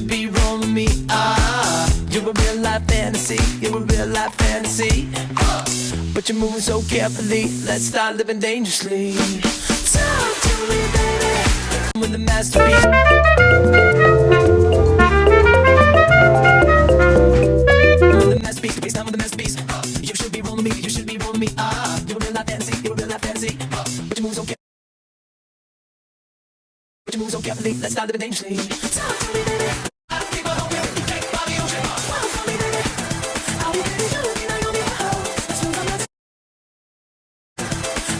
should be rolling me. You're a real life fantasy, you're a real life fantasy. But you're moving so carefully, let's start living dangerously. Talk to me, baby, with the masterpiece. With the masterpiece, the baseline with the masterpiece. You should be rolling me, you should be rolling me. You're a real life fantasy, you're a real life fantasy. But you're moving so carefully. But you move so carefully, let's start living dangerously. Talk to me, baby. Keep on hoping, take my ocean. Walk for me, baby. I'll be baby, you looking like you'll be a hoe. Let's move on, let's.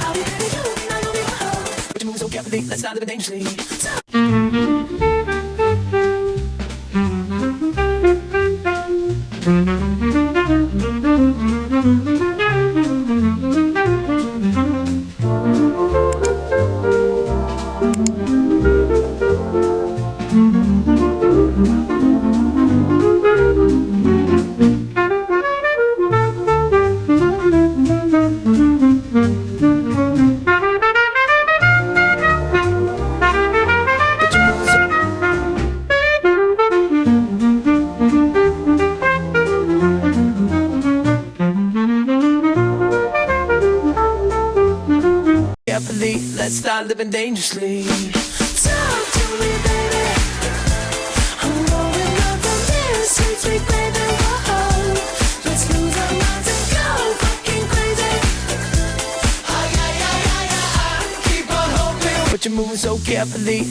I'll be baby, you looking like you'll be a hoe. But you move so carefully, let's start living dangerously. Carefully, let's start living dangerously. Talk to me, baby. I'm going up from this sweet, sweet baby. Whoa. Let's lose our minds and go fucking crazy. Keep on hoping, but you're moving so carefully.